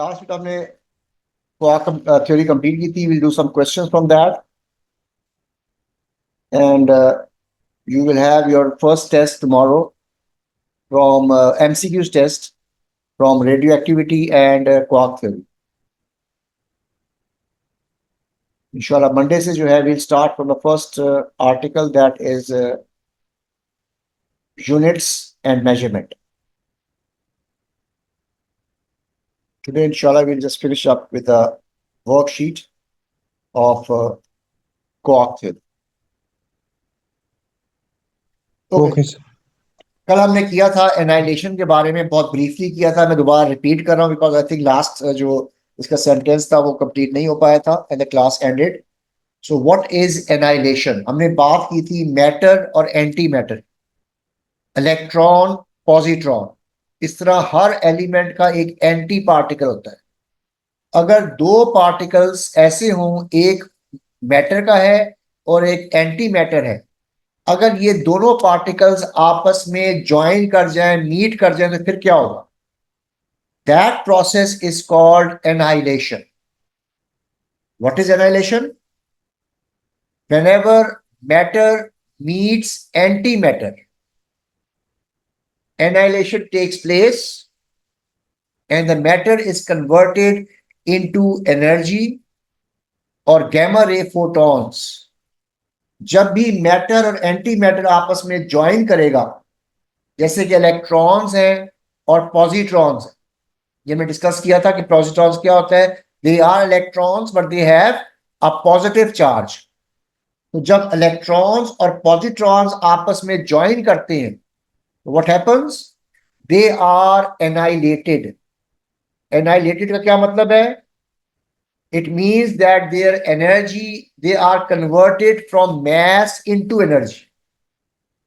Last week हमने theory complete की थी. Will do some questions from that and you will have your first test tomorrow from MCQs test from radioactivity and quark theory. Inshallah, Monday से जो है we'll start from the first article, that is units and measurement. Today, inshallah, we'll just finish up with a worksheet of quark theory. Okay sir. कल हमने किया था annihilation के बारे में, बहुत ब्रीफली किया था. मैं दोबारा रिपीट कर रहा हूँ बिकॉज आई थिंक लास्ट जो इसका सेंटेंस था वो कंप्लीट नहीं हो पाया था and the class ended. So what is annihilation? हमने बात की थी मैटर और एंटी मैटर, इलेक्ट्रॉन, पॉजिट्रॉन. इस तरह हर एलिमेंट का एक एंटी पार्टिकल होता है. अगर दो पार्टिकल्स ऐसे हों, एक मैटर का है और एक एंटी मैटर है, अगर ये दोनों पार्टिकल्स आपस में ज्वाइन कर जाएं, मीट कर जाएं, तो फिर क्या होगा? That process is called annihilation. What is annihilation? whenever matter meets antimatter, annihilation takes place and the matter is converted into energy or gamma ray photons. जब भी मैटर और एंटी मैटर आपस में ज्वाइन करेगा, जैसे कि इलेक्ट्रॉन्स हैं और पॉजिट्रॉन्स, ये मैं डिस्कस किया था कि पॉजिट्रॉन्स क्या होता है. They are electrons but they have a positive charge. तो जब इलेक्ट्रॉन्स और पॉजिट्रॉन्स आपस में ज्वाइन करते हैं, what happens? They are annihilated. Annihilated का क्या मतलब है? It means that there energy, they are converted from mass into energy.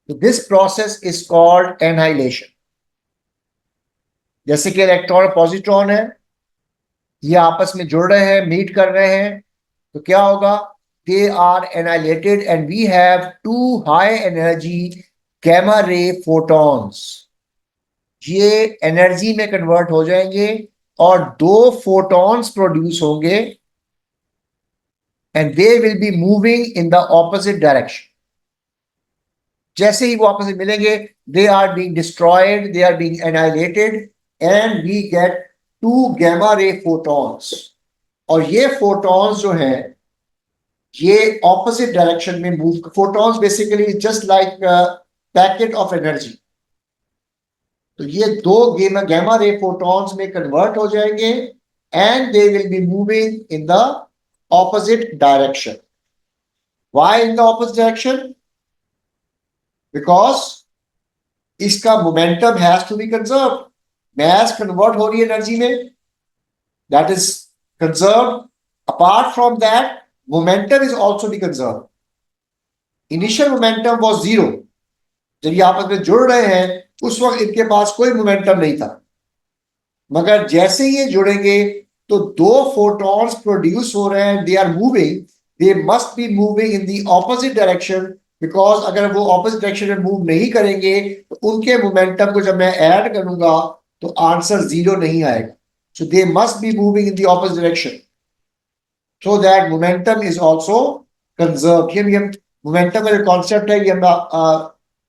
तो this process is called annihilation. जैसे कि इलेक्ट्रॉन और पॉजिट्रॉन है, ये आपस में जुड़ रहे हैं, मीट कर रहे हैं, तो क्या होगा? they are annihilated and we have two high energy gamma ray photons. ये एनर्जी में कन्वर्ट हो जाएंगे और दो फोटॉन्स प्रोड्यूस होंगे and they will be moving in the opposite direction. जैसे ही वो आपस में मिलेंगे, they are being destroyed, they are being annihilated and we get two gamma ray photons. और ये फोटॉन्स जो हैं, ये ऑपोजिट डायरेक्शन में move. Photons basically just like packet of energy. तो ये दो गैमा रे फोटॉन्स में कन्वर्ट हो जाएंगे and they will be moving in the opposite direction. Why in the opposite direction? Because इसका momentum has to be conserve. Mass convert हो रही है एनर्जी में, that is conserve. Apart from that, momentum is also be conserved. Initial momentum was zero. जब ये आपस में जुड़ रहे हैं, उस वक्त इनके पास कोई मोमेंटम नहीं था. मगर जैसे ये जुड़ेंगे तो दो फोटॉन्स प्रोड्यूस हो रहे हैं, they are moving, they must be moving in the opposite direction. Because अगर वो ऑपोजिट डायरेक्शन में मूव नहीं करेंगे तो उनके मोमेंटम को जब मैं ऐड करूंगा तो आंसर जीरो नहीं आएगा. So they must be moving in the opposite direction so that momentum is also conserved. ये भी हम मोमेंटम का जो कॉन्सेप्ट है, ये हम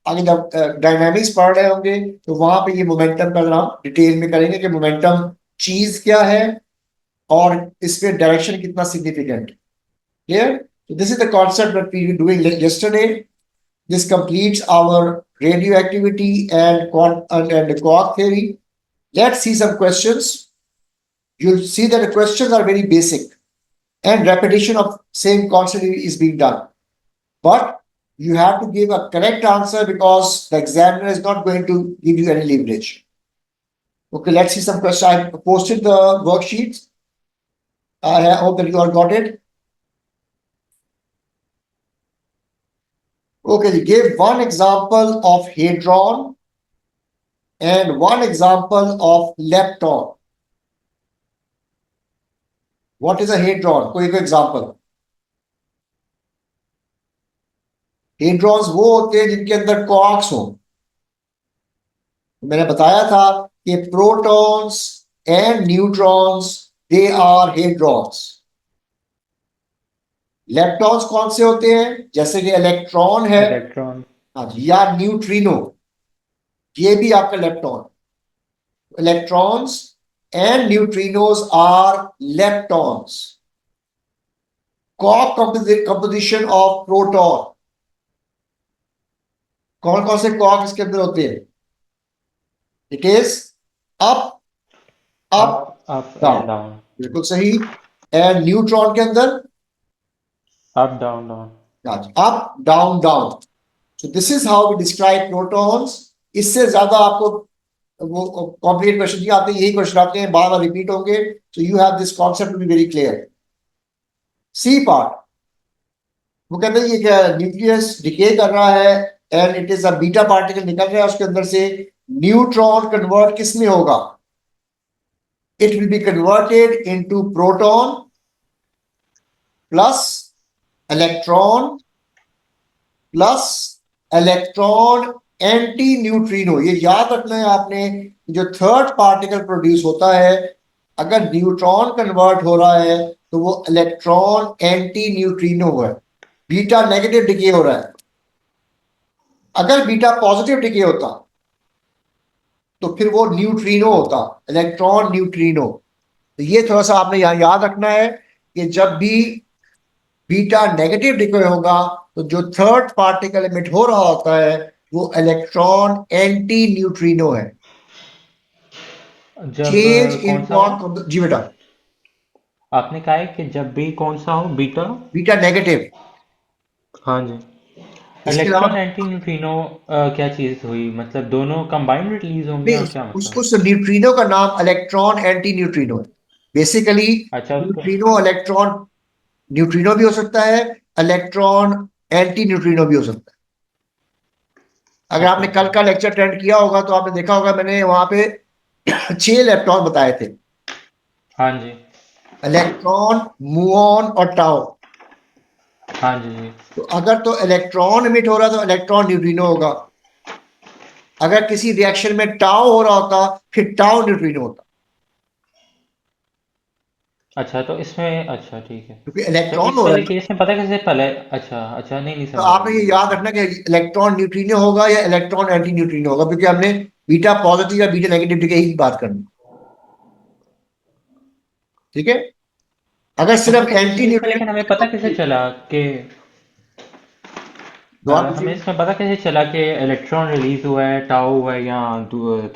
आगे जब डायनामिक्स पढ़ रहे होंगे तो वहां पे ये मोमेंटम का हम डिटेल में करेंगे कि मोमेंटम चीज क्या है और इसमें डायरेक्शन कितना significant. Clear? So this is the concept that we were doing yesterday. This completes our radioactivity and quark theory. Let's see some questions. You'll see that the questions are very basic and repetition of same concept is being done. But you have to give a correct answer because the examiner is not going to give you any leverage. Okay, let's see some questions. I posted the worksheets. I hope that you all got it. Okay, give one example of hadron and one example of lepton. What is a hadron? कोई example. Hadrons वो होते हैं जिनके अंदर quarks हो. मैंने बताया था कि protons and neutrons, they are hadrons. leptons कौन से होते हैं? जैसे कि इलेक्ट्रॉन है, इलेक्ट्रॉन। हाँ जी, या न्यूट्रिनो, ये भी आपका lepton. Electrons and neutrinos are leptons. Quark composition of proton, कौन कौन से क्वार्क इसके अंदर होते हैं? It is up up up down, and down. बिल्कुल सही। एंड न्यूट्रॉन के अंदर up down down. Up down down. So this is how we describe protons. इससे ज्यादा आपको वो कॉम्प्लिकेट क्वेश्चन नहीं आते, यही क्वेश्चन आते हैं, बार बार रिपीट होंगे। So you have this concept to be very clear. C part, वो कहते हैं ये क्या, न्यूक्लियस डिके कर रहा है and it is a beta particle निकल रहा है उसके अंदर से। न्यूट्रॉन कन्वर्ट किस में होगा? It will be converted into proton plus electron plus electron anti neutrino. ये याद रखना है आपने, जो थर्ड पार्टिकल प्रोड्यूस होता है, अगर न्यूट्रॉन कन्वर्ट हो रहा है तो वो इलेक्ट्रॉन एंटी न्यूट्रिनो है, बीटा नेगेटिव डिके हो रहा है। अगर बीटा पॉजिटिव डिके होता तो फिर वो न्यूट्रिनो होता, इलेक्ट्रॉन न्यूट्रिनो। तो ये थोड़ा सा आपने यहां याद रखना है कि जब भी बीटा नेगेटिव डिके होगा तो जो थर्ड पार्टिकल एमिट हो रहा होता है वो इलेक्ट्रॉन एंटी न्यूट्रिनो है। जब चेंज इन कौन सा हो? क्वार्क, जी बेटा, आपने कहा है कि जब भी कौन सा हो, बीटा। Beta negative. हाँ जी। इसके इलेक्ट्रॉन अलावा एंटी न्यूट्रिनो क्या चीज़ हुई? मतलब दोनों कंबाइंड रिलीज होंगे नहीं, या क्या मतलब? उस न्यूट्रिनो का नाम इलेक्ट्रॉन एंटी न्यूट्रिनो है। बेसिकली अच्छा, उसको। न्यूट्रिनो इलेक्ट्रॉन न्यूट्रिनो भी हो सकता है, इलेक्ट्रॉन एंटी न्यूट्रिनो भी हो सकता है। अगर अच्छा आपने कल अच्छा। का लेक्चर अटेंड किया होगा तो आपने देखा होगा मैंने वहां पे 6 इलेक्ट्रॉन बताए थे, हाँ जी। इलेक्ट्रॉन, मुऑन और टाउ। हाँ जी जी। तो अगर तो इलेक्ट्रॉन इमिट हो रहा तो इलेक्ट्रॉन न्यूट्रिनो होगा, अगर किसी रिएक्शन में टाउ हो रहा होता फिर टाउ न्यूट्रिनो होता, अच्छा, तो इसमें अच्छा ठीक है। क्योंकि तो इलेक्ट्रॉन इस हो रहा वाले है। केस में पता कैसे पहले? अच्छा अच्छा, नहीं नहीं, तो समझ आपने गया ये मैं याद आपकी रखना बात। कि इलेक्ट्रॉन न्यूट्रिनो होगा या इलेक्ट्रॉन एंटी न्यूट्रिनो होगा, क्योंकि हमने बीटा पॉजिटिव या बीटा नेगेटिव की ही बात करनी। ठीक है, अगर अच्छा, सिर्फ तो इस एंटी चीज़ का लेकिन हमें पता कैसे न्यूट्रिनो, चला कि दोबारा हमें पूछिए। इसमें पता कैसे चला कि इलेक्ट्रॉन रिलीज हुआ है, टाउ हुआ है, या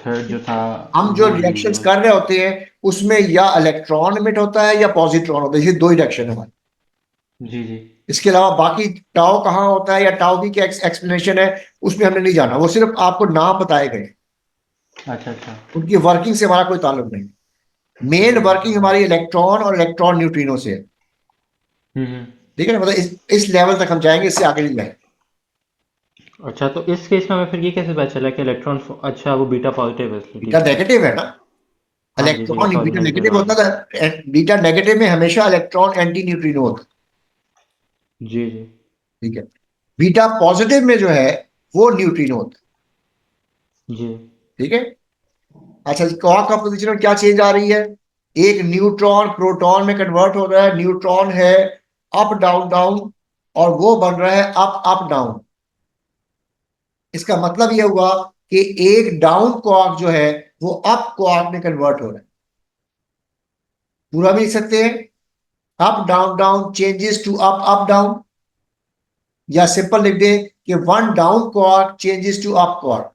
थर्ड जो था हम जो वो रिलीज रिएक्शंस हुआ है? कर रहे होते हैं उसमें या इलेक्ट्रॉन इमिट होता है या पॉजिट्रॉन होता है, ये दो ही रिएक्शन है हमारी। जी जी। इसके अलावा बाकी टाउ कहाँ होता है या टाउ की क्या एक्सप्लेनेशन है उसमें हमने नहीं जाना, वो सिर्फ आपको नाम बताए गए, अच्छा अच्छा। उनकी वर्किंग से हमारा कोई ताल्लुक नहीं। मेन जी वर्किंग समझ हमारी गया। इलेक्ट्रॉन और इलेक्ट्रॉन न्यूट्रिनो से है। हम्म। ठीक है ना, मतलब इस लेवल तक हम जाएंगे, इससे आगे नहीं जाएंगे। अच्छा, तो इस केस में हमें फिर ये कैसे पता चला कि इलेक्ट्रॉन, अच्छा वो बीटा पॉजिटिव है, इसलिए बीटा ठीक है। नेगेटिव है ना, हाँ जी जी, electron sorry, beta negative negative आ होता गया। था, बीटा नेगेटिव में हमेशा इलेक्ट्रॉन एंटी न्यूट्रिनो होता है। जी जी ठीक है, बीटा पॉजिटिव में जो है वो न्यूट्रिनो होता जी। है। ठीक है, अच्छा क्वार्क का पोजीशन में क्या चेंज आ रही है? एक न्यूट्रॉन प्रोटॉन में कन्वर्ट हो रहा है, न्यूट्रॉन है अप डाउन डाउन, और वो बन रहा है अप अप डाउन। इसका मतलब यह हुआ कि एक डाउन क्वार्क जो है वो अप क्वार्क में कन्वर्ट हो रहा है। पूरा भी लिख सकते हैं, up down down changes to up up down, या सिंपल लिख दे कि one down quark changes to up quark.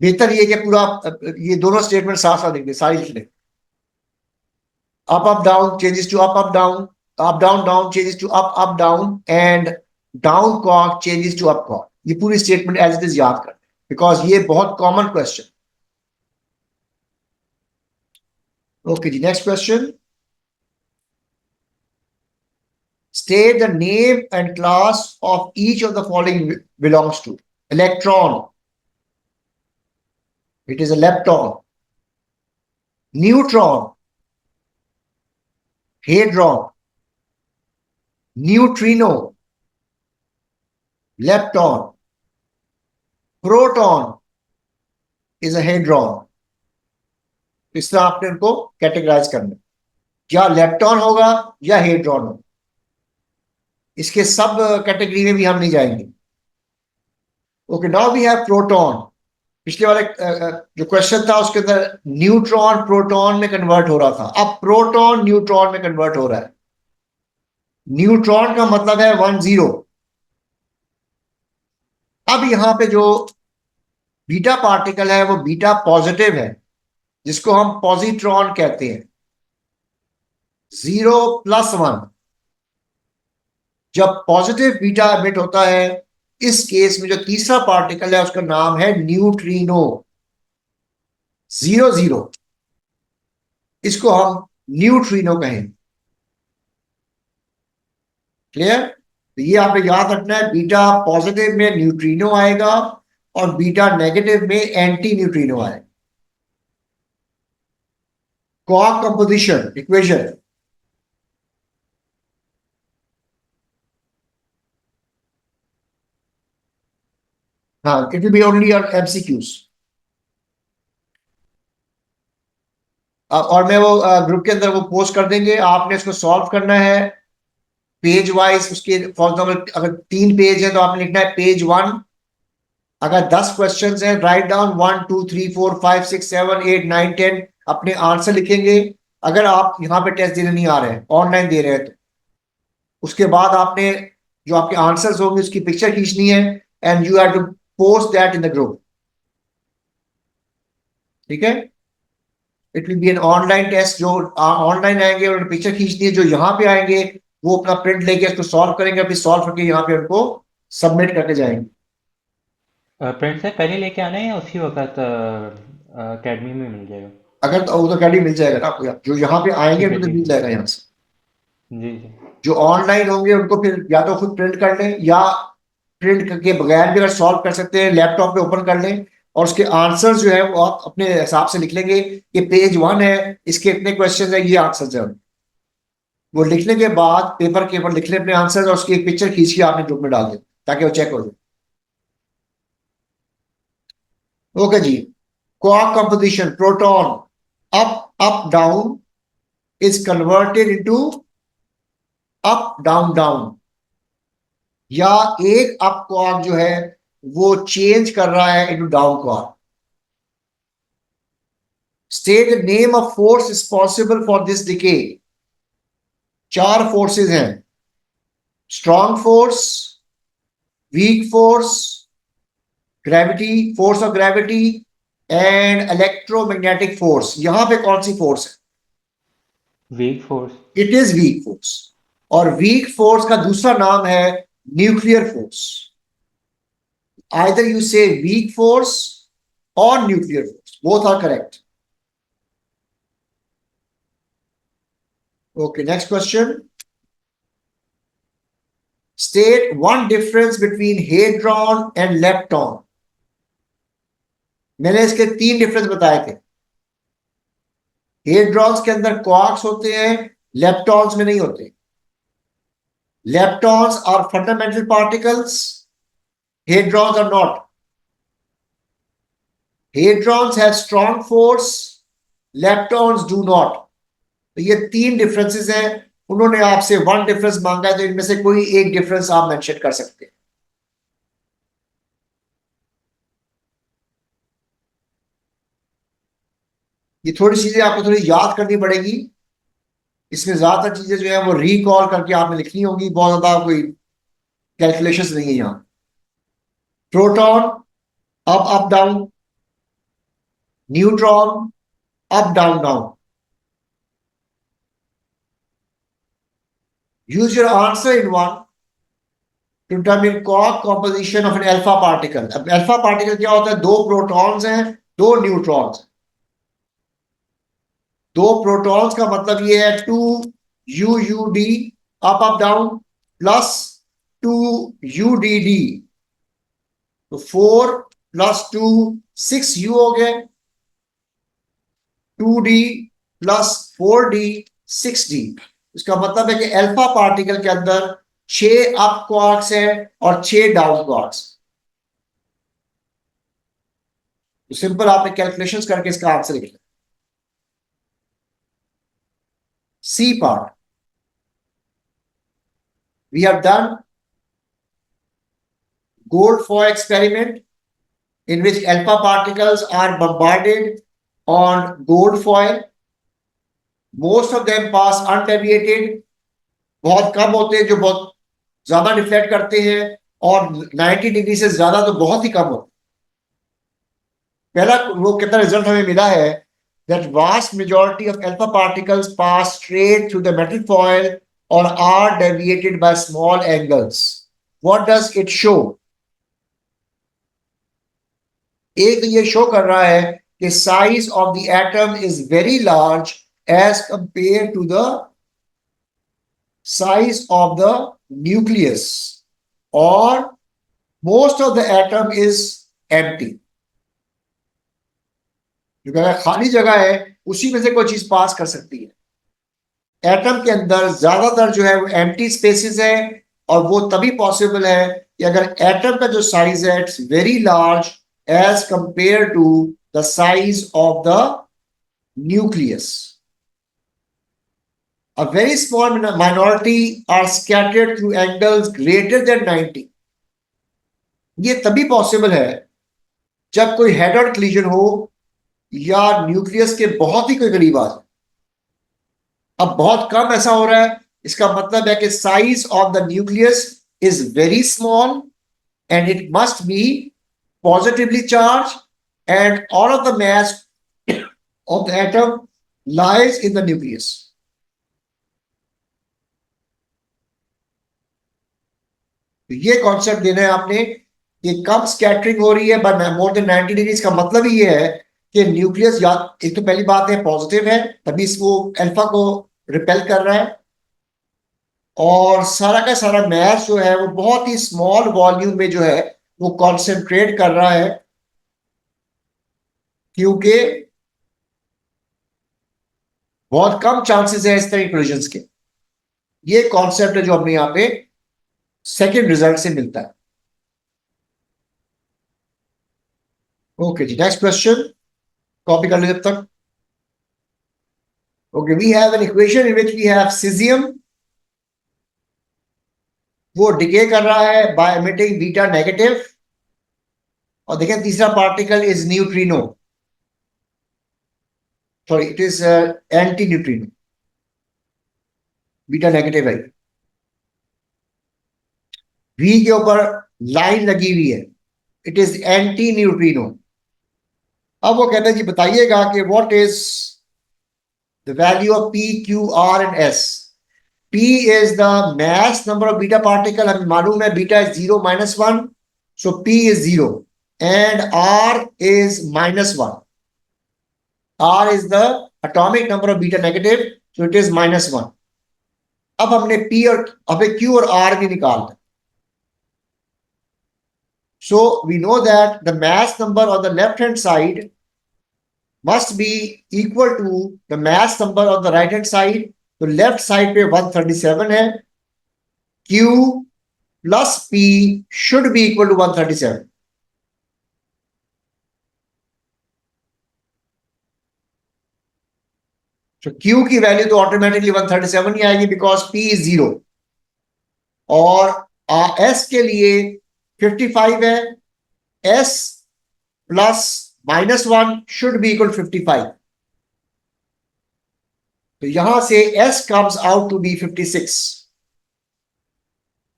बेहतर ये कि पूरा ये दोनों स्टेटमेंट साथ साथ लिख दे, सारी लिख ले। up down changes to up down, up down down changes to up down, and down quark changes to up quark। ये पूरी स्टेटमेंट एज इट इज याद कर, बिकॉज ये बहुत कॉमन क्वेश्चन। ओके जी, next question. State the name and class of each of the following belongs to. Electron, it is a lepton. Neutron, hadron. Neutrino, lepton. Proton is a hadron. तो इस तरह आपने उनको categorise करना है, या lepton होगा या हेड्रॉन होगा। इसके सब कैटेगरी में भी हम नहीं जाएंगे। Okay, now we have proton. पिछले वाले जो क्वेश्चन था उसके अंदर न्यूट्रॉन प्रोटॉन में कन्वर्ट हो रहा था, अब प्रोटॉन न्यूट्रॉन में कन्वर्ट हो रहा है। न्यूट्रॉन का मतलब है 1 0। अब यहां पे जो बीटा पार्टिकल है वो बीटा पॉजिटिव है, जिसको हम पॉजिट्रॉन कहते हैं। 0+1 जब पॉजिटिव बीटा एमिट होता है, इस केस में जो तीसरा पार्टिकल है उसका नाम है न्यूट्रिनो। 0 0 इसको हम न्यूट्रिनो कहेंगे। क्लियर? तो ये आपने याद रखना है, बीटा पॉजिटिव में न्यूट्रिनो आएगा और बीटा नेगेटिव में एंटी न्यूट्रिनो आएगा। क्वार्क कंपोजिशन इक्वेशन, हाँ, it will B only on MCQs. और मैं वो ग्रुप के अंदर वो पोस्ट कर देंगे, आपने इसको सॉल्व करना है पेज वाइज। उसके फॉर एग्जाम्पल अगर 3 पेज है तो आपने लिखना है पेज 1। अगर 10 क्वेश्चन है, राइट डाउन 1 2 3 4 5 6 7 8 9 10, अपने आंसर लिखेंगे। अगर आप यहाँ पे टेस्ट देने नहीं आ रहे हैं, ऑनलाइन दे रहे हैं, तो उसके बाद आपने जो आपके आंसर्स होंगे उसकी पिक्चर खींचनी है and you have to post that in the group. ठीक है? It will be an online test. जो ऑनलाइन आएंगे उन्होंने पिक्चर खींचनी है, जो यहाँ पे आएंगे वो अपना प्रिंट लेके इसको सॉल्व करेंगे, फिर सॉल्व करके यहाँ पे उनको सबमिट करके जाएंगे। प्रिंट से पहले लेके आना है या उसी वक्त अकेडमी में मिल जाएगा? अगर तो वो तो मिल जाएगा ना आपको, जो यहाँ पे आएंगे ठीक है, उनको तो ठीक मिल है। जाएगा यहाँ से। जी, जी। जो ऑनलाइन होंगे उनको फिर या तो खुद प्रिंट कर लें, या प्रिंट करके बगैर भी अगर सॉल्व कर सकते हैं लैपटॉप पे ओपन कर लें, और उसके आंसर जो है वो आप अपने हिसाब से लिख लेंगे कि पेज 1 है, इसके इतने क्वेश्चन है, ये आंसर है। वो लिखने के बाद पेपर के ऊपर लिख लें अपने आंसर, और उसकी एक पिक्चर खींच के आपने ग्रुप में डाल दें ताकि वो चेक हो जाए। ओके जी। Quark composition, proton up up down is converted into up down down, या एक अप क्वार्क जो है वो चेंज कर रहा है into down quark. State the name of force responsible for this decay. 4 forces हैं: strong force, weak force, gravity, force of gravity and electromagnetic force. यहां पे कौन सी फोर्स वीक फोर्स। है? It is weak force. और weak force का दूसरा नाम है nuclear force. Either you say weak force और nuclear force, both are correct. Okay, next question. State one difference between hadron and lepton. मैंने इसके 3 difference बताए थे। हेड्रॉन्स के अंदर क्वार्क्स होते हैं, लेप्टॉन्स में नहीं होते। Leptons are fundamental particles, hadrons are not. Hadrons have strong force, leptons do not. तो ये 3 डिफरेंसेस हैं। उन्होंने आपसे 1 डिफरेंस मांगा है, तो इनमें से कोई एक डिफरेंस आप मेंशन कर सकते हैं। ये थोड़ी चीजें आपको थोड़ी याद करनी पड़ेगी। इसमें ज्यादातर चीजें जो है वो रिकॉल करके आपने लिखनी होगी, बहुत ज्यादा कोई कैलकुलेशंस नहीं है यहां। Proton up up down, neutron up down down. Use your answer in one two determine quark composition of an alpha particle. अब अल्फा पार्टिकल क्या होता है? 2 प्रोटॉन्स हैं, 2 न्यूट्रॉन्स। 2 प्रोटॉन्स का मतलब ये है 2 UUD up up down plus 2 UDD। तो 4 + 2 6U हो गए, 2D + 4D 6D। इसका मतलब है कि अल्फा पार्टिकल के अंदर 6 अप क्वार्क्स है और 6 डाउन क्वार्क्स। तो सिंपल आपने कैलकुलेशंस करके इसका आंसर लिखना। C part. We have done gold foil experiment in which alpha particles are bombarded on gold foil. Most of them pass undeviated. बहुत कम होते हैं जो बहुत ज्यादा डिफ्लेक्ट करते हैं, और 90 डिग्री से ज्यादा तो बहुत ही कम होते हैं। पहला वो कितना रिजल्ट हमें मिला है, that vast majority of alpha particles pass straight through the metal foil or are deviated by small angles. What does it show? एक ये शो कर रहा है कि size of the atom is very large as compare to the साइज of द न्यूक्लियस, और most of the atom is empty. जो अगर खाली जगह है उसी में से कोई चीज पास कर सकती है। एटम के अंदर ज्यादातर जो है वो एम्प्टी स्पेसेस है, और वो तभी पॉसिबल है कि अगर एटम का जो साइज है it's very large as compared to the size of the nucleus. A very small minority are scattered through angles greater than 90. ये तभी पॉसिबल है जब कोई हेड ऑन कोलिजन हो या न्यूक्लियस के बहुत ही कोई करीब आ जाए। अब बहुत कम ऐसा हो रहा है, इसका मतलब है कि साइज ऑफ द nucleus is very small and it must be positively charged, and all of the mass of the atom lies in the nucleus. तो ये कॉन्सेप्ट देना है आपने कि कम स्कैटरिंग हो रही है बट मोर देन 90 डिग्रीज का मतलब ही ये है कि न्यूक्लियस, या एक तो पहली बात है पॉजिटिव है तभी इसको अल्फा को रिपेल कर रहा है, और सारा का सारा मैस जो है वो बहुत ही स्मॉल वॉल्यूम में जो है वो कॉन्सेंट्रेट कर रहा है, क्योंकि बहुत कम चांसेस है इस तरह कोलिजन्स के। ये कॉन्सेप्ट है जो हमें यहां पे सेकंड रिजल्ट से मिलता है। ओके जी, नेक्स्ट क्वेश्चन कॉपी कर लो जब तक। Okay, we have an equation in which we have caesium, वो डिके कर रहा है बाय एमिटिंग बीटा नेगेटिव, और देखें तीसरा particle is neutrino, sorry it is anti neutrino, beta negative है। वी के ऊपर लाइन लगी हुई है, इट इज एंटी न्यूट्रिनो। अब वो कहते हैं जी बताइएगा कि what is the value of P Q R and S. P is the mass number of beta particle, हमें मालूम है beta is 0 - 1, so p is 0 and r is -1. r is the atomic number of beta negative, so it is -1. अब हमने p और हमें q और r भी निकालना है। So we know that the mass number on the left hand side must be equal to the mass number on the right hand side. तो left side पे 137 है, Q plus P should be equal to 137. So Q की value तो automatically 137 ही आएगी because P is 0, और S के लिए 55 है, S plus -1 should be equal 55। तो यहां से S comes out to be 56,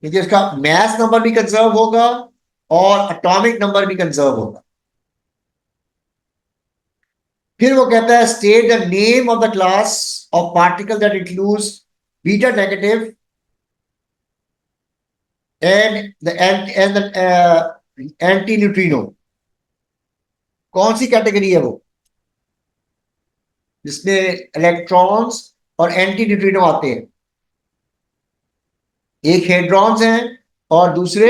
क्योंकि उसका मैथ नंबर भी कंजर्व होगा और एटॉमिक नंबर भी कंजर्व होगा। फिर वो कहता है state the name of the class of particle that includes beta negative and the anti neutrino. कौन सी कैटेगरी है वो जिसमें इलेक्ट्रॉन्स और एंटी न्यूट्रिनो आते हैं? एक हेड्रॉन्स हैं और दूसरे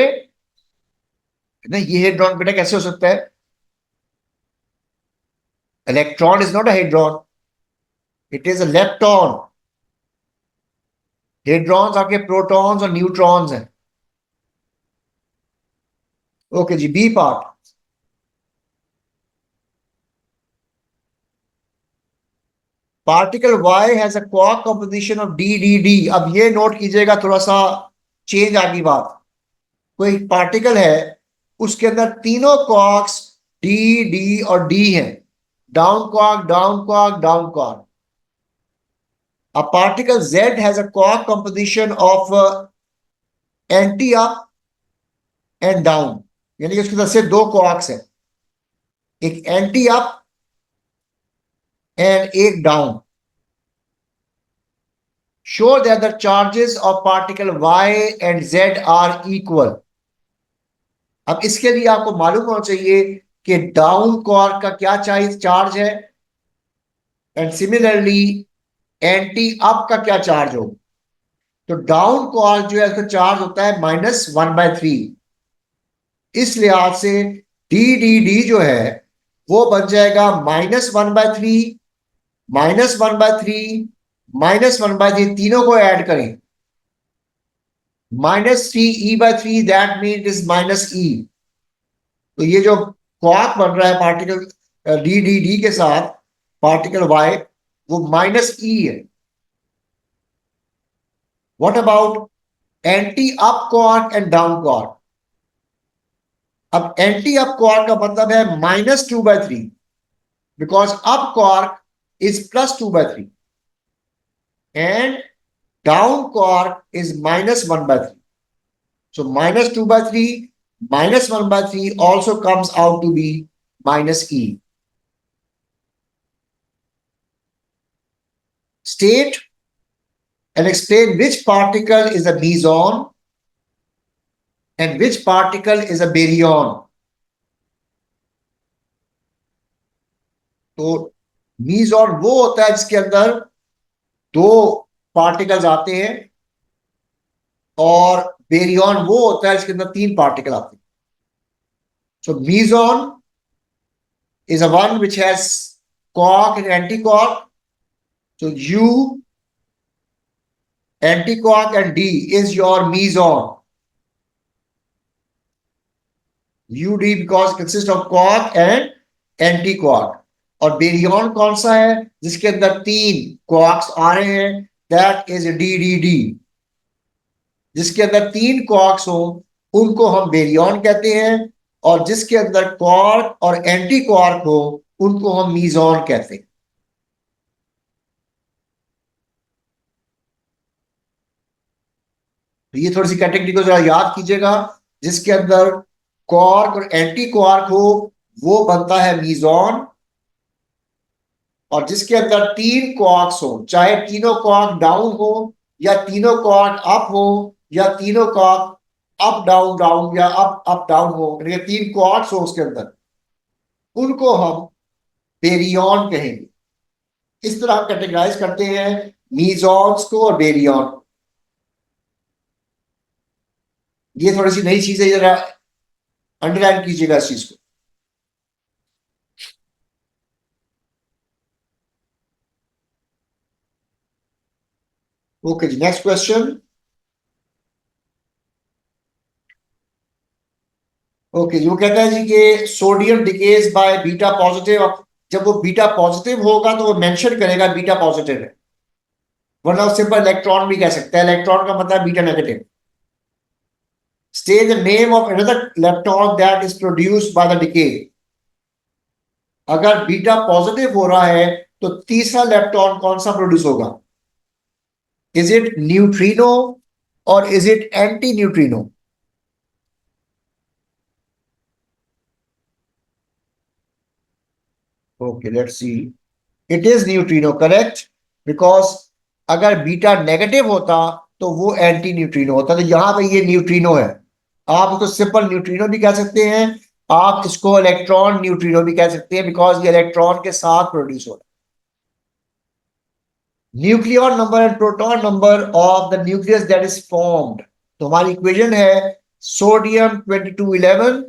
नहीं। ये हेड्रॉन बेटा कैसे हो सकता है? Electron is not a hadron, it is a lepton. Hadrons आपके प्रोटॉन्स और न्यूट्रॉन्स हैं। ओके जी, B part. Particle y has a quark composition of D D D. अब ये नोट कीजिएगा, थोड़ा सा चेंज आ गई बात। कोई पार्टिकल है, उसके अंदर तीनों क्वार्क्स डी डी और डी हैं, down quark down quark down quark. A particle Z has a quark composition of anti up and down, यानी कि उसके अंदर से दो क्वार्क्स हैं, एक एंटी अप एंड एक down. Show that the charges of particle Y and Z are equal। अब इसके लिए आपको मालूम होना चाहिए कि डाउन क्वार्क का क्या चार्ज है, एंड सिमिलरली एंटी अप का क्या चार्ज हो। तो डाउन क्वार्क जो है उसका चार्ज होता है -1/3। इस लिहाज से डी डी डी जो है वो बन जाएगा -1/3 -1/3 -1/3, तीनों को ऐड करें -3e/3, that mean is -e। तो ये जो क्वार्क बन रहा है पार्टिकल डी डी डी के साथ पार्टिकल वाई, वो -e है। What about anti up quark and down quark. अब एंटी अप क्वार्क का मतलब है -2/3, because up quark is +2/3 and down quark is -1/3। So -2/3 -1/3 also comes out to be -e। State and explain which particle is a meson and which particle is a baryon। तो meson वो होता है जिसके अंदर दो पार्टिकल्स आते हैं, और बेरियन वो होता है जिसके अंदर तीन पार्टिकल आते हैं। सो meson is a one which has quark and anti-quark। So U, anti-quark and D is your meson। UD because it consists of quark and anti-quark। और बेरियन कौन सा है जिसके अंदर तीन क्वार्क्स आ रहे हैं, दैट इज DDD। जिसके अंदर तीन क्वार्क्स हो उनको हम बेरियन कहते हैं, और जिसके अंदर क्वार्क और एंटी क्वार्क हो उनको हम मीजॉन कहते हैं। तो ये थोड़ी सी कैटेगरी को जरा याद कीजिएगा। जिसके अंदर क्वार्क और एंटी क्वार्क हो वो बनता है मीजॉन, और जिसके अंदर तीन क्वार्क्स हो, चाहे तीनों क्वार्क डाउन हो या तीनों क्वार्क अप हो या तीनों क्वार्क अप डाउन डाउन या अप अप डाउन हो, यानी तीन क्वार्क्स हो उसके अंदर, उनको हम बेरियन कहेंगे। इस तरह हम कैटेगराइज करते हैं मीजॉन्स को और बेरियन। ये थोड़ी सी नई चीज है, जरा अंडरलाइन कीजिएगा इस चीज को। ओके जी, नेक्स्ट क्वेश्चन। ओके, जो कहता है जी कि sodium decays by beta positive. जब वो बीटा पॉजिटिव होगा तो वो मेंशन करेगा बीटा पॉजिटिव है, वरना सिंपल इलेक्ट्रॉन भी कह सकता है। इलेक्ट्रॉन का मतलब beta negative. State the name of another electron that is produced by the decay। अगर बीटा पॉजिटिव हो रहा है तो तीसरा इलेक्ट्रॉन कौन सा प्रोड्यूस होगा? इज इट न्यूट्रिनो और is it anti neutrino? Okay, let's see. It is neutrino, correct. Because अगर बीटा नेगेटिव होता तो वो एंटी न्यूट्रिनो होता। तो यहां पे ये न्यूट्रिनो है। आप उसको सिंपल न्यूट्रिनो भी कह सकते हैं, आप इसको इलेक्ट्रॉन न्यूट्रिनो भी कह सकते हैं, बिकॉज ये इलेक्ट्रॉन के साथ प्रोड्यूस हो रहा है। Nuclear number and proton number of द न्यूक्लियस दैट इज फॉर्म्ड। तो हमारी इक्वेशन है सोडियम 2211,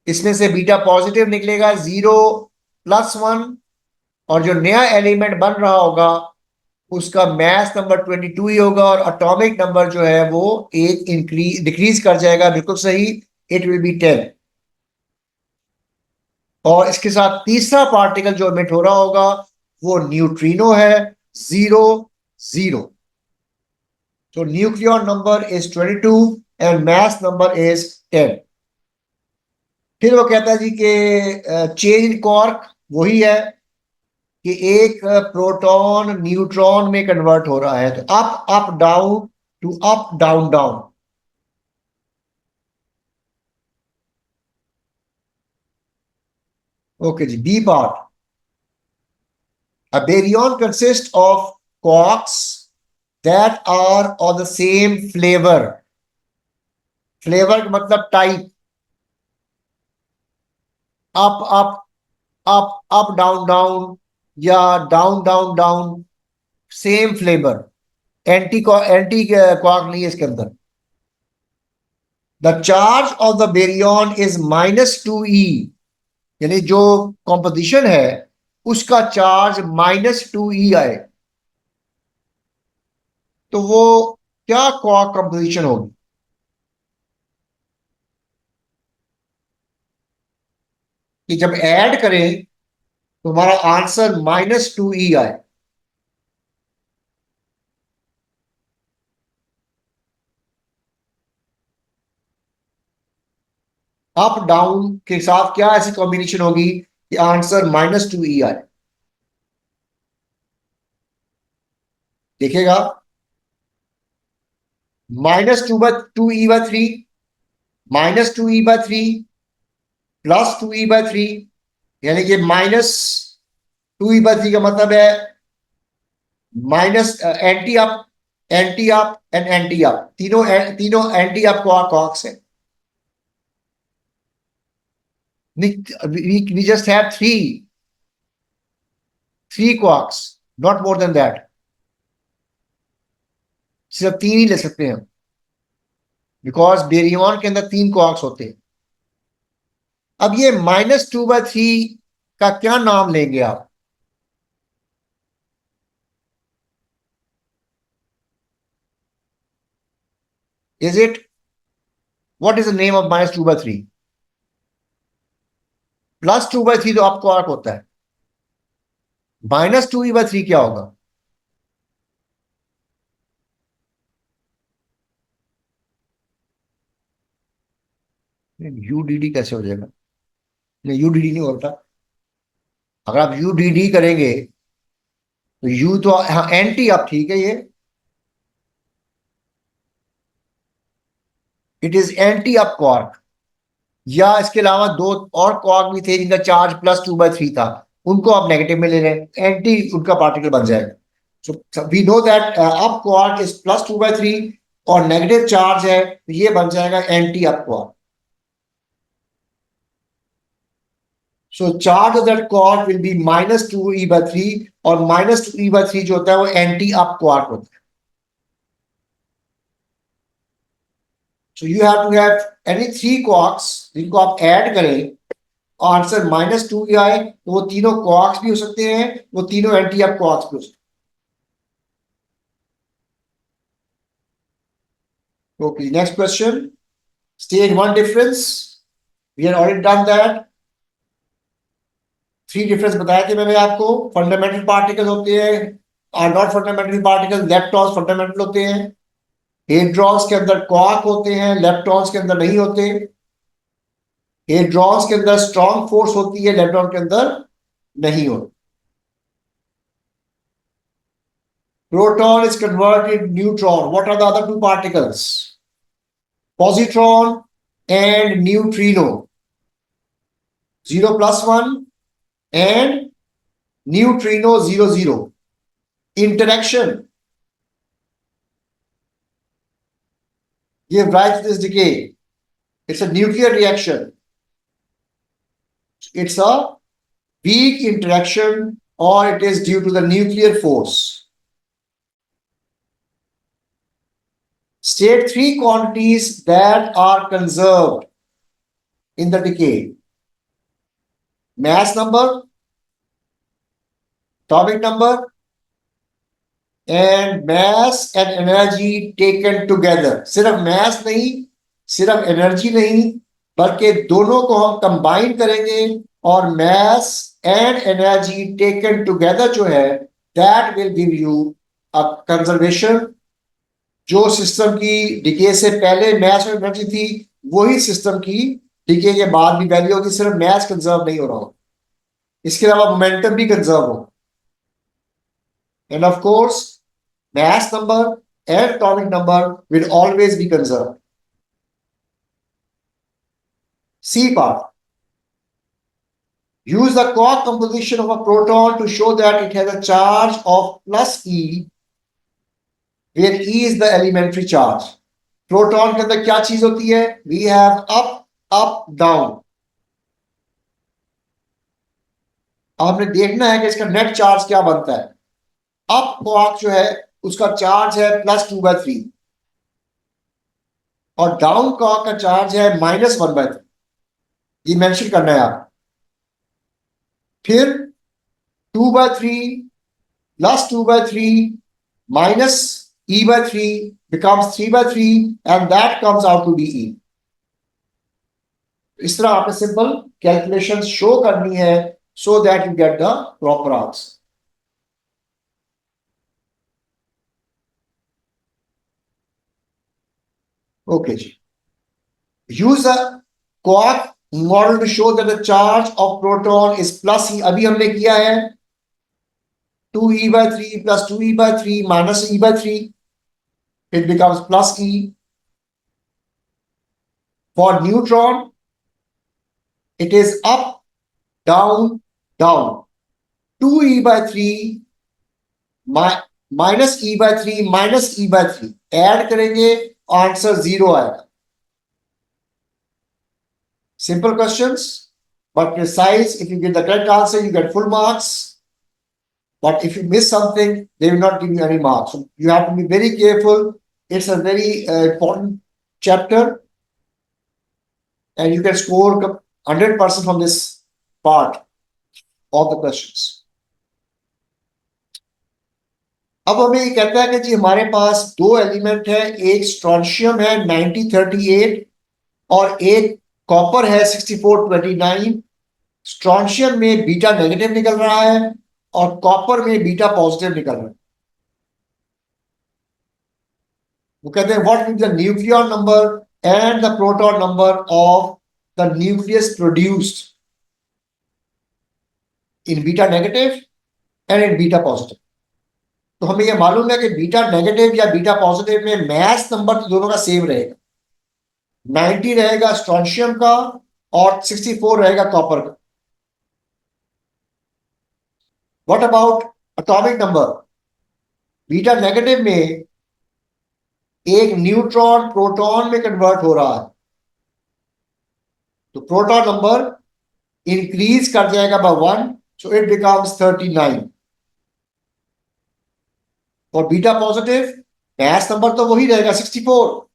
इसमें से बीटा पॉजिटिव निकलेगा 0+1, और जो नया एलिमेंट बन रहा होगा उसका मास नंबर 22 ही होगा, और एटॉमिक नंबर जो है वो एक डिक्रीज कर जाएगा, बिल्कुल सही, इट विल बी 10। और इसके साथ तीसरा पार्टिकल जो एमिट हो रहा होगा वो न्यूट्रिनो है 0 0। तो nucleon number is 22 and mass number is 10। फिर वो कहता है जी कि चेंज इन क्वार्क वही है कि एक प्रोटॉन न्यूट्रॉन में कन्वर्ट हो रहा है, तो up up down to up down down. Okay जी, B part. A baryon consists of quarks that are of the same flavor. Flavor का मतलब type, up up up up down down या down down down, same flavour. Anti quark नहीं है इसके अंदर। The charge of the baryon is -2e, यानी जो composition है उसका चार्ज -2e आए, तो वो क्या क्वार्क कॉम्पोजिशन होगी? कि जब ऐड करें तो हमारा आंसर -2e आए। अप डाउन के साथ क्या ऐसी कॉम्बिनेशन होगी कि आंसर -2e आए? देखिएगा, -2e/3, -2e/3, +2e/3, यानी कि -2e/3 का मतलब है minus anti up, anti up and anti up, तीनों तीनों एंटी अप क्वार्क्स है। We just have three quarks, not more than that। सिर्फ 3 ही ले सकते हैं, बिकॉज बेरियन के अंदर 3 क्वार्क्स होते हैं। अब ये -2/3 का क्या नाम लेंगे आप? Is it, what is the name of -2/3? +2/3 तो आप क्वार्क होता है, -2e/3 क्या होगा? यूडीडी कैसे हो जाएगा? नहीं, यूडीडी नहीं होता। अगर आप यूडीडी करेंगे तो यू तो हाँ एंटी अप, ठीक है, ये it is anti up quark. या इसके अलावा 2 और क्वार्क भी थे जिनका चार्ज +2/3 था, उनको आप नेगेटिव में ले रहे हैं, एंटी उनका पार्टिकल बन जाएगा। So we know that up quark is +2/3 और नेगेटिव चार्ज है तो ये बन जाएगा anti up quark. So charge of that quark will be -2e/3 और -2e/3 जो होता है वो एंटी अप क्वार्क होता है। So you have to have any 3 quarks जिनको आप ऐड करें, आंसर -2 आए, तो वो तीनों क्वार्क्स भी हो सकते हैं, वो तीनों एंटी अप क्वार्क्स भी हो सकते हैं। Okay, next question, stage 1 difference, we have already done that. 3 difference बताए थे मैंने आपको। फंडामेंटल पार्टिकल होते हैं, are not fundamental particle, leptons fundamental होते हैं। हेड्रॉन्स के अंदर क्वार्क होते हैं, लेप्टॉन्स के अंदर नहीं होते। हेड्रॉन्स के अंदर स्ट्रॉन्ग फोर्स होती है, लेप्टॉन के अंदर नहीं होती। Proton is converted neutron. What are the other 2 particles? Positron and neutrino. 0+1 and neutrino 0 0. Interaction. Give rise to this decay. It's a nuclear reaction. It's a weak interaction or it is due to the nuclear force. State 3 quantities that are conserved in the decay. Mass number, atomic number, and mass and energy taken together. सिर्फ mass नहीं, सिर्फ energy नहीं, बल्कि दोनों को हम combine करेंगे और mass and energy taken together जो है that will give you a conservation. जो सिस्टम की डिके से पहले mass और energy थी वही सिस्टम की डिके के बाद भी वैल्यू होगी, सिर्फ mass कंजर्व नहीं हो रहा हो, इसके अलावा मोमेंटम भी कंजर्व हो. And of course mass number and atomic number will always be conserved. C part. Use the quark composition of a proton to show that it has a charge of plus E, where E is the elementary charge. Proton के अंदर क्या चीज होती है? We have up, up, down. आपने देखना है कि इसका नेट चार्ज क्या बनता है. अप क्वार्क जो है उसका चार्ज है +2/3 और डाउन क्वार्क का चार्ज है -1/3. ये मेंशन करना है आप. फिर 2/3 plus 2/3 minus E/3 becomes 3/3 and that comes out to be E. इस तरह आपने सिंपल कैलकुलेशन शो करनी है so that you get the proper answer. Okay ji. Use a quark model to show that the charge of proton is plus E. अभी हमने किया है 2E/3 plus 2E/3 minus E/3. It becomes plus E. For neutron, it is up, down, down. 2E/3 minus E/3 minus E/3. Add करेंगे answer 0 आएगा. Simple questions, but precise. If you get the correct answer, you get full marks. But if you miss something, they will not give you any marks. So you have to be very careful. It's a very important chapter, and you can score 100% from this part of the questions. अब हमें ये कहता है कि जी हमारे पास दो element है, एक स्ट्रोंशियम है 9038 और एक कॉपर है 6429. स्ट्रोंशियम में बीटा नेगेटिव निकल रहा है और कॉपर में बीटा पॉजिटिव निकल रहा है. वो कहते हैं what is the nucleon number and the proton number of द nucleus produced in beta negative and in beta positive. तो हमें यह मालूम है कि बीटा नेगेटिव या बीटा पॉजिटिव में मैस नंबर तो दोनों का सेम रहेगा. 90 रहेगा स्ट्रोंशियम का और 64 रहेगा कॉपर का. What about atomic number? Beta negative में एक न्यूट्रॉन प्रोटॉन में कन्वर्ट हो रहा है, तो प्रोटॉन नंबर इंक्रीज कर जाएगा बाय 1, सो इट बिकम्स 39. और बीटा पॉजिटिव मैस नंबर तो वही रहेगा 64.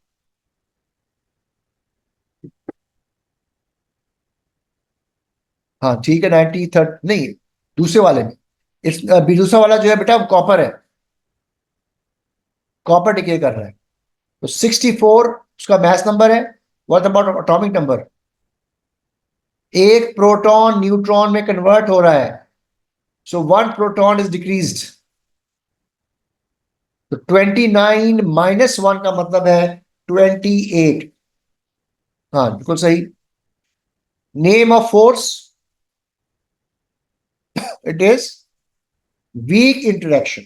हाँ ठीक है 30 नहीं, दूसरे वाले में इस दूसरा वाला जो है बेटा कॉपर है, कॉपर डिके कर रहा है. तो 64 उसका मैस नंबर है. What about atomic number? एक प्रोटॉन न्यूट्रॉन में कन्वर्ट हो रहा है, सो 1 प्रोटॉन इज डिक्रीज्ड. तो 29 माइनस 1 का मतलब है 28. हाँ बिल्कुल सही. Name of force? It is weak interaction.